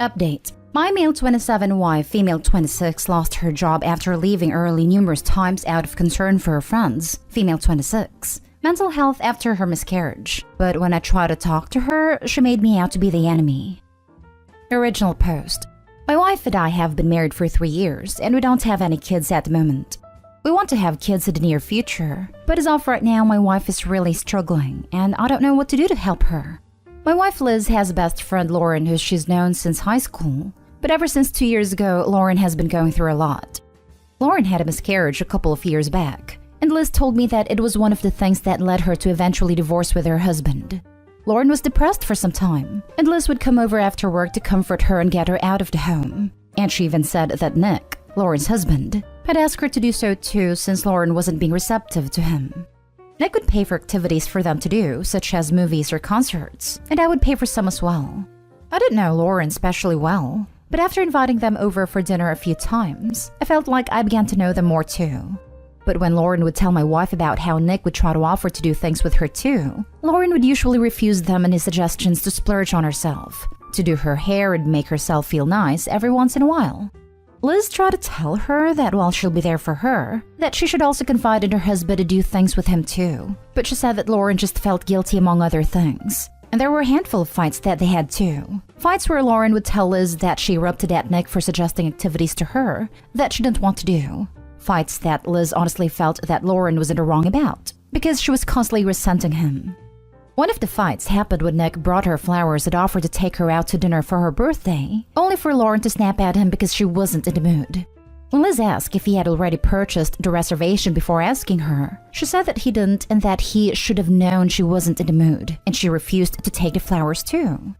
Update. My male 27 wife, female 26, lost her job after leaving early numerous times out of concern for her friends, female 26. Mental health after her miscarriage. But when I tried to talk to her, she made me out to be the enemy. Original post. My wife and I have been married for 3 years, and we don't have any kids at the moment. We want to have kids in the near future, but as of right now, my wife is really struggling, and I don't know what to do to help her. My wife Liz has a best friend Lauren who she's known since high school, but ever since 2 years ago, Lauren has been going through a lot. Lauren had a miscarriage a couple of years back, and Liz told me that it was one of the things that led her to eventually divorce with her husband. Lauren was depressed for some time, and Liz would come over after work to comfort her and get her out of the home. And she even said that Nick, Lauren's husband, had asked her to do so too since Lauren wasn't being receptive to him. Nick would pay for activities for them to do, such as movies or concerts, and I would pay for some as well. I didn't know Lauren especially well, but after inviting them over for dinner a few times, I felt like I began to know them more too. But when Lauren would tell my wife about how Nick would try to offer to do things with her too, Lauren would usually refuse them and his suggestions to splurge on herself, to do her hair and make herself feel nice every once in a while. Liz tried to tell her that while she'll be there for her, that she should also confide in her husband to do things with him too, but she said that Lauren just felt guilty among other things. And there were a handful of fights that they had too. Fights where Lauren would tell Liz that she erupted at Nick for suggesting activities to her that she didn't want to do. Fights that Liz honestly felt that Lauren was in the wrong about, because she was constantly resenting him. One of the fights happened when Nick brought her flowers and offered to take her out to dinner for her birthday, only for Lauren to snap at him because she wasn't in the mood. When Liz asked if he had already purchased the reservation before asking her, she said that he didn't and that he should have known she wasn't in the mood, and she refused to take the flowers too.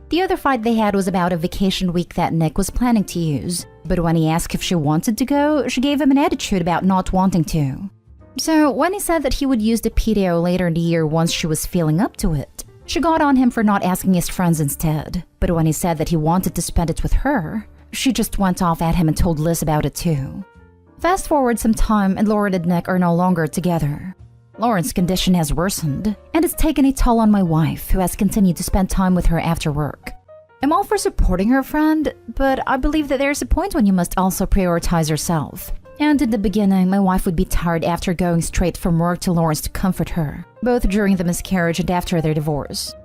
The other fight they had was about a vacation week that Nick was planning to use, but when he asked if she wanted to go, she gave him an attitude about not wanting to. So when he said that he would use the PTO later in the year once she was feeling up to it, she got on him for not asking his friends instead. But when he said that he wanted to spend it with her, she just went off at him and told Liz about it too. Fast forward some time and Lauren and Nick are no longer together. Lauren's condition has worsened, and it's taken a toll on my wife, who has continued to spend time with her after work. I'm all for supporting her friend, but I believe that there's a point when you must also prioritize yourself. And in the beginning, my wife would be tired after going straight from work to Lauren's to comfort her, both during the miscarriage and after their divorce.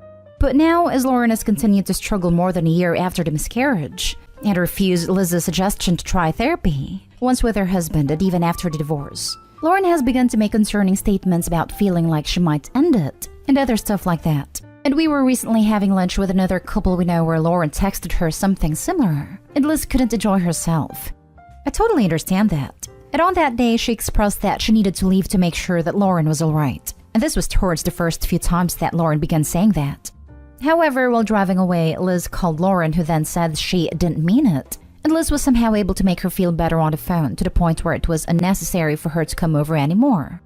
But now, as Lauren has continued to struggle more than a year after the miscarriage, and refused Liz's suggestion to try therapy, once with her husband and even after the divorce, Lauren has begun to make concerning statements about feeling like she might end it, and other stuff like that. And we were recently having lunch with another couple we know where Lauren texted her something similar, and Liz couldn't enjoy herself. I totally understand that. And on that day, she expressed that she needed to leave to make sure that Lauren was alright. And this was towards the first few times that Lauren began saying that. However, while driving away, Liz called Lauren, who then said she didn't mean it. And Liz was somehow able to make her feel better on the phone to the point where it was unnecessary for her to come over anymore.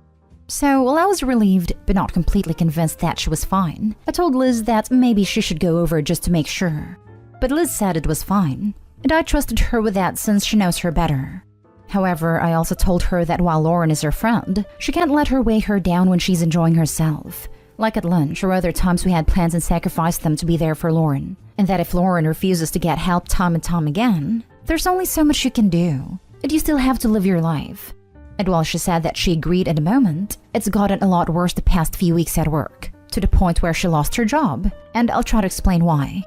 So, while I was relieved, but not completely convinced that she was fine, I told Liz that maybe she should go over just to make sure. But Liz said it was fine, and I trusted her with that since she knows her better. However, I also told her that while Lauren is her friend, she can't let her weigh her down when she's enjoying herself. Like at lunch or other times we had plans and sacrificed them to be there for Lauren. And that if Lauren refuses to get help time and time again, there's only so much you can do, and you still have to live your life. And while she said that she agreed in the moment, it's gotten a lot worse the past few weeks at work, to the point where she lost her job, and I'll try to explain why.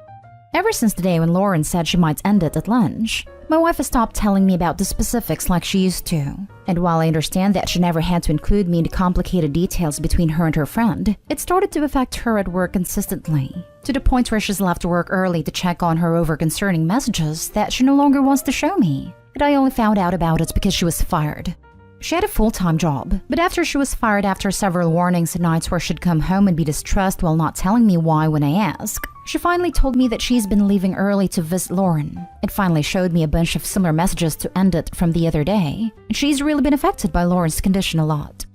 Ever since the day when Lauren said she might end it at lunch, my wife has stopped telling me about the specifics like she used to. And while I understand that she never had to include me in the complicated details between her and her friend, it started to affect her at work consistently, to the point where she's left work early to check on her over concerning messages that she no longer wants to show me. And I only found out about it because she was fired. She had a full-time job, but after she was fired after several warnings and nights where she'd come home and be distressed while not telling me why when I asked, she finally told me that she's been leaving early to visit Lauren, and finally showed me a bunch of similar messages to end it from the other day, and she's really been affected by Lauren's condition a lot.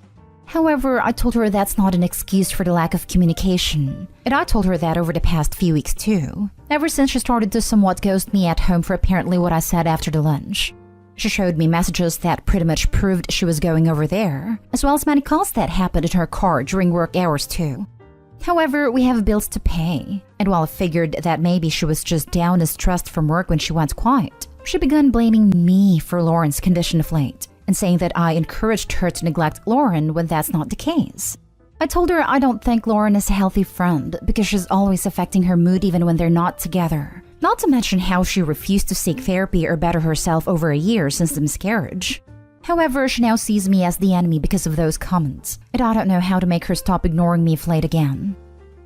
However, I told her that's not an excuse for the lack of communication, and I told her that over the past few weeks too, ever since she started to somewhat ghost me at home for apparently what I said after the lunch. She showed me messages that pretty much proved she was going over there, as well as many calls that happened in her car during work hours too. However, we have bills to pay, and while I figured that maybe she was just down and stressed from work when she went quiet, she began blaming me for Lauren's condition of late and saying that I encouraged her to neglect Lauren when that's not the case. I told her I don't think Lauren is a healthy friend because she's always affecting her mood even when they're not together. Not to mention how she refused to seek therapy or better herself over a year since the miscarriage. However, she now sees me as the enemy because of those comments, and I don't know how to make her stop ignoring me late again.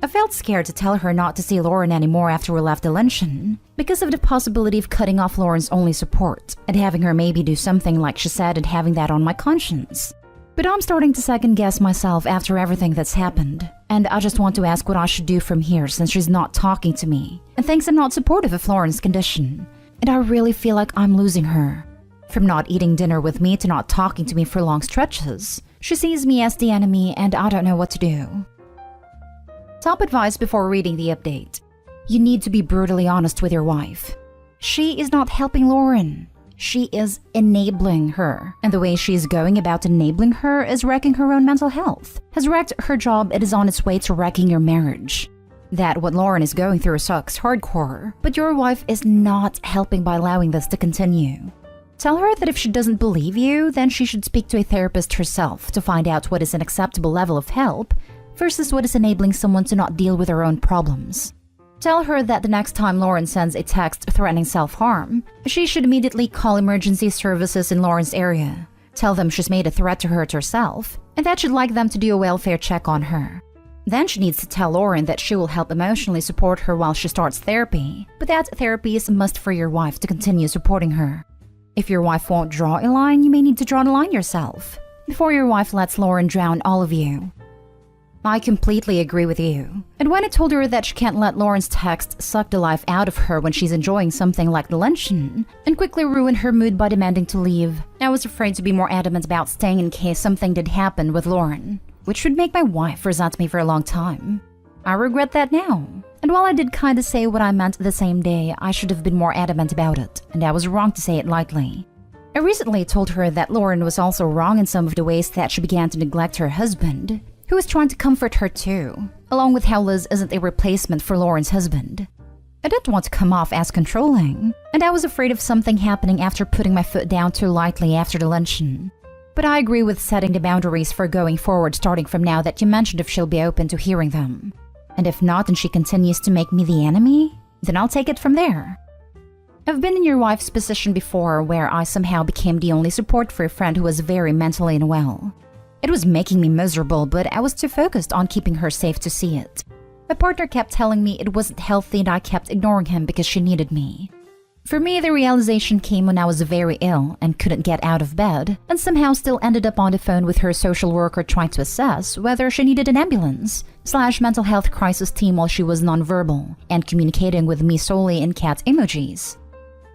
I felt scared to tell her not to see Lauren anymore after we left the luncheon, because of the possibility of cutting off Lauren's only support, and having her maybe do something like she said and having that on my conscience. But I'm starting to second-guess myself after everything that's happened, and I just want to ask what I should do from here since she's not talking to me, and thinks I'm not supportive of Lauren's condition, and I really feel like I'm losing her. From not eating dinner with me to not talking to me for long stretches, she sees me as the enemy and I don't know what to do. Top advice before reading the update. You need to be brutally honest with your wife. She is not helping Lauren. She is enabling her, and the way she is going about enabling her is wrecking her own mental health, has wrecked her job, and is on its way to wrecking your marriage. That what Lauren is going through sucks hardcore, but your wife is not helping by allowing this to continue. Tell her that if she doesn't believe you, then she should speak to a therapist herself to find out what is an acceptable level of help versus what is enabling someone to not deal with their own problems. Tell her that the next time Lauren sends a text threatening self-harm, she should immediately call emergency services in Lauren's area. Tell them she's made a threat to hurt herself, and that she'd like them to do a welfare check on her. Then she needs to tell Lauren that she will help emotionally support her while she starts therapy, but that therapy is a must for your wife to continue supporting her. If your wife won't draw a line, you may need to draw the line yourself, before your wife lets Lauren drown all of you. I completely agree with you. And when I told her that she can't let Lauren's text suck the life out of her when she's enjoying something like the luncheon, and quickly ruin her mood by demanding to leave, I was afraid to be more adamant about staying in case something did happen with Lauren, which would make my wife resent me for a long time. I regret that now. And while I did kinda say what I meant the same day, I should have been more adamant about it, and I was wrong to say it lightly. I recently told her that Lauren was also wrong in some of the ways that she began to neglect her husband, who was trying to comfort her too, along with how Liz isn't a replacement for Lauren's husband. I didn't want to come off as controlling, and I was afraid of something happening after putting my foot down too lightly after the luncheon. But I agree with setting the boundaries for going forward starting from now that you mentioned if she'll be open to hearing them. And if not and she continues to make me the enemy, then I'll take it from there. I've been in your wife's position before where I somehow became the only support for a friend who was very mentally unwell. It was making me miserable, but I was too focused on keeping her safe to see it. My partner kept telling me it wasn't healthy and I kept ignoring him because she needed me. For me, the realization came when I was very ill and couldn't get out of bed, and somehow still ended up on the phone with her social worker trying to assess whether she needed an ambulance/mental health crisis team while she was nonverbal and communicating with me solely in cat emojis.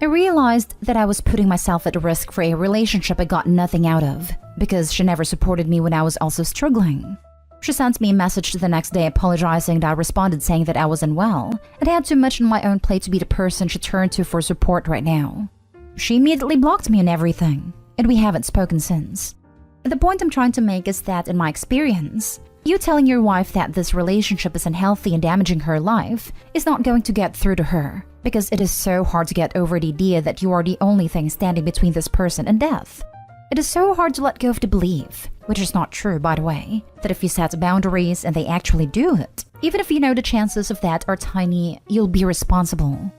I realized that I was putting myself at risk for a relationship I got nothing out of, because she never supported me when I was also struggling. She sent me a message the next day apologizing, and I responded saying that I was unwell and had too much on my own plate to be the person she turned to for support right now. She immediately blocked me and everything, and we haven't spoken since. The point I'm trying to make is that in my experience, you telling your wife that this relationship is unhealthy and damaging her life is not going to get through to her, because it is so hard to get over the idea that you are the only thing standing between this person and death. It is so hard to let go of the belief, which is not true by the way, that if you set boundaries and they actually do it, even if you know the chances of that are tiny, you'll be responsible.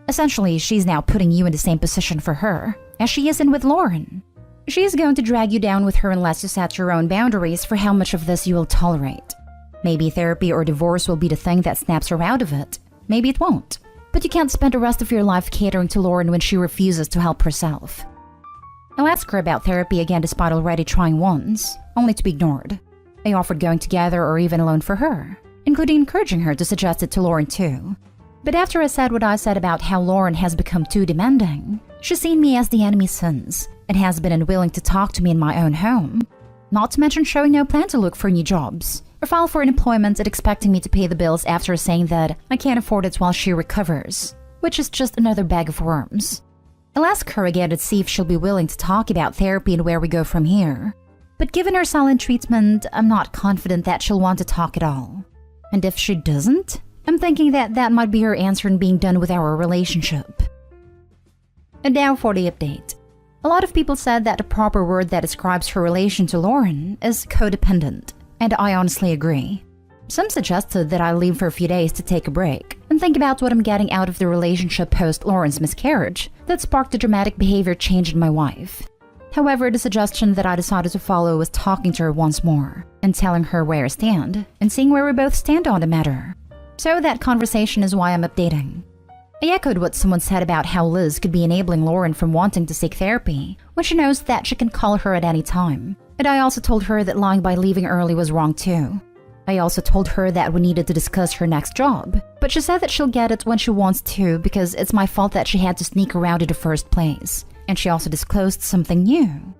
Essentially, she's now putting you in the same position for her, as she is in with Lauren. She is going to drag you down with her unless you set your own boundaries for how much of this you will tolerate. Maybe therapy or divorce will be the thing that snaps her out of it. Maybe it won't. But you can't spend the rest of your life catering to Lauren when she refuses to help herself. I'll ask her about therapy again despite already trying once, only to be ignored. I offered going together or even alone for her, including encouraging her to suggest it to Lauren too. But after I said what I said about how Lauren has become too demanding, she's seen me as the enemy since, and has been unwilling to talk to me in my own home. Not to mention showing no plan to look for new jobs, or file for unemployment and expecting me to pay the bills after saying that I can't afford it while she recovers, which is just another bag of worms. I'll ask her again to see if she'll be willing to talk about therapy and where we go from here. But given her silent treatment, I'm not confident that she'll want to talk at all. And if she doesn't, I'm thinking that that might be her answer in being done with our relationship. And now for the update. A lot of people said that the proper word that describes her relation to Lauren is codependent, and I honestly agree. Some suggested that I leave for a few days to take a break and think about what I'm getting out of the relationship post Lauren's miscarriage that sparked a dramatic behavior change in my wife. However, the suggestion that I decided to follow was talking to her once more and telling her where I stand and seeing where we both stand on the matter. So that conversation is why I'm updating. I echoed what someone said about how Liz could be enabling Lauren from wanting to seek therapy when she knows that she can call her at any time. And I also told her that lying by leaving early was wrong too. I also told her that we needed to discuss her next job, but she said that she'll get it when she wants to because it's my fault that she had to sneak around in the first place. And she also disclosed something new.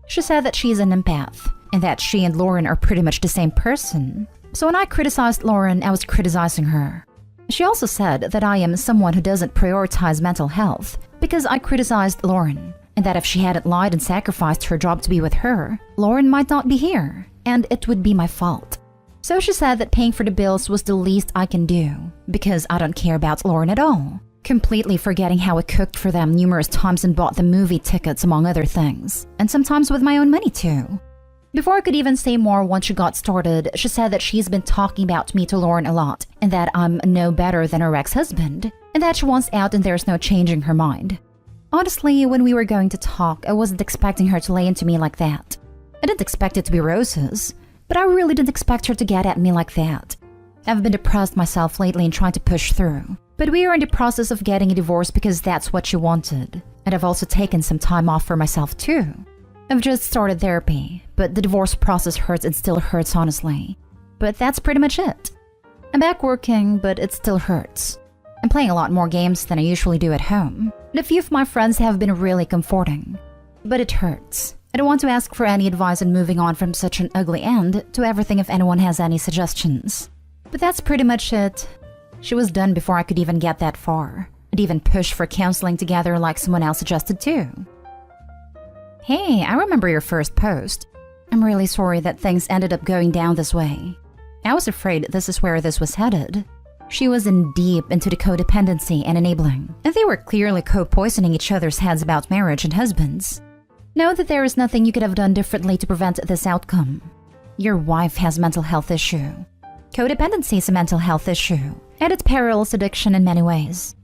She said that she's an empath and that she and Lauren are pretty much the same person. So when I criticized Lauren, I was criticizing her. She also said that I am someone who doesn't prioritize mental health because I criticized Lauren, and that if she hadn't lied and sacrificed her job to be with her, Lauren might not be here, and it would be my fault. So she said that paying for the bills was the least I can do because I don't care about Lauren at all, completely forgetting how I cooked for them numerous times and bought them movie tickets among other things, and sometimes with my own money too. Before I could even say more once she got started, she said that she's been talking about me to Lauren a lot and that I'm no better than her ex-husband and that she wants out and there's no changing her mind. Honestly, when we were going to talk, I wasn't expecting her to lay into me like that. I didn't expect it to be roses, but I really didn't expect her to get at me like that. I've been depressed myself lately and trying to push through, but we are in the process of getting a divorce because that's what she wanted, and I've also taken some time off for myself too. I've just started therapy, but the divorce process hurts and still hurts honestly. But that's pretty much it. I'm back working, but it still hurts. I'm playing a lot more games than I usually do at home, and a few of my friends have been really comforting. But it hurts. I don't want to ask for any advice on moving on from such an ugly end to everything if anyone has any suggestions. But that's pretty much it. She was done before I could even get that far, and even push for counseling together like someone else suggested too. Hey, I remember your first post. I'm really sorry that things ended up going down this way. I was afraid this is where this was headed. She was in deep into the codependency and enabling, and they were clearly co-poisoning each other's heads about marriage and husbands. Know that there is nothing you could have done differently to prevent this outcome. Your wife has mental health issue. Codependency is a mental health issue, and it parallels addiction in many ways.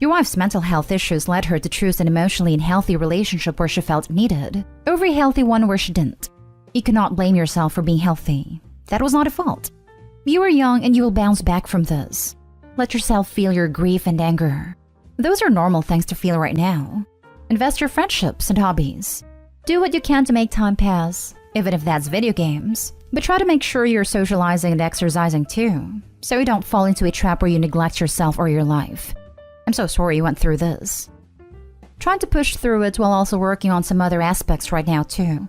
Your wife's mental health issues led her to choose an emotionally unhealthy relationship where she felt needed, over a healthy one where she didn't. You cannot blame yourself for being healthy. That was not a fault. You are young and you will bounce back from this. Let yourself feel your grief and anger. Those are normal things to feel right now. Invest your friendships and hobbies. Do what you can to make time pass, even if that's video games. But try to make sure you're socializing and exercising too, so you don't fall into a trap where you neglect yourself or your life. I'm so sorry you went through this. Trying to push through it while also working on some other aspects right now too.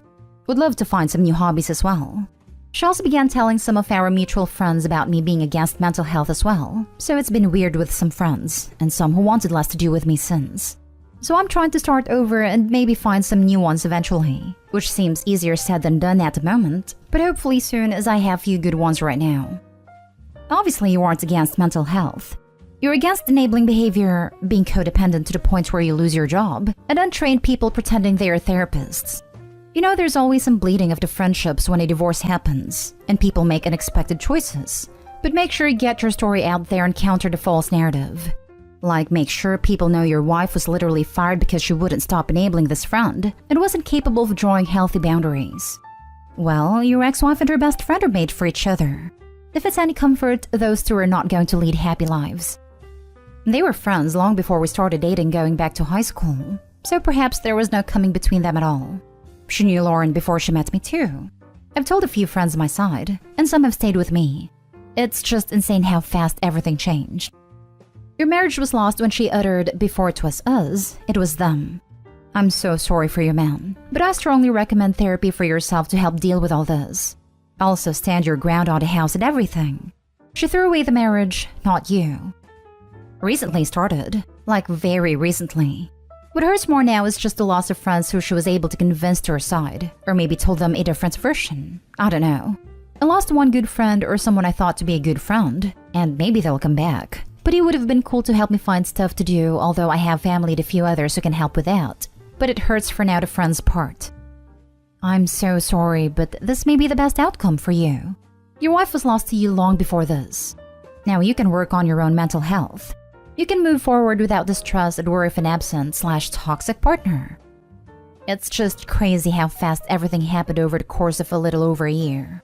Would love to find some new hobbies as well. She also began telling some of our mutual friends about me being against mental health as well, so it's been weird with some friends, and some who wanted less to do with me since. So I'm trying to start over and maybe find some new ones eventually, which seems easier said than done at the moment, but hopefully soon as I have few good ones right now. Obviously you aren't against mental health. You're against enabling behavior, being codependent to the point where you lose your job, and untrained people pretending they are therapists. You know there's always some bleeding of the friendships when a divorce happens, and people make unexpected choices. But make sure you get your story out there and counter the false narrative. Like make sure people know your wife was literally fired because she wouldn't stop enabling this friend and wasn't capable of drawing healthy boundaries. Well, your ex-wife and her best friend are made for each other. If it's any comfort, those two are not going to lead happy lives. They were friends long before we started dating going back to high school, so perhaps there was no coming between them at all. She knew Lauren before she met me too. I've told a few friends my side, and some have stayed with me. It's just insane how fast everything changed. Your marriage was lost when she uttered, before it was us, it was them. I'm so sorry for your man, but I strongly recommend therapy for yourself to help deal with all this. Also stand your ground on the house and everything. She threw away the marriage, not you. Recently started, like very recently. What hurts more now is just the loss of friends who she was able to convince to her side, or maybe told them a different version. I don't know. I lost one good friend or someone I thought to be a good friend, and maybe they'll come back. But it would have been cool to help me find stuff to do, although I have family and a few others who can help with that. But it hurts for now to friends part. I'm so sorry, but this may be the best outcome for you. Your wife was lost to you long before this. Now you can work on your own mental health. You can move forward without the stress and worry of an absent/toxic partner. It's just crazy how fast everything happened over the course of a little over a year.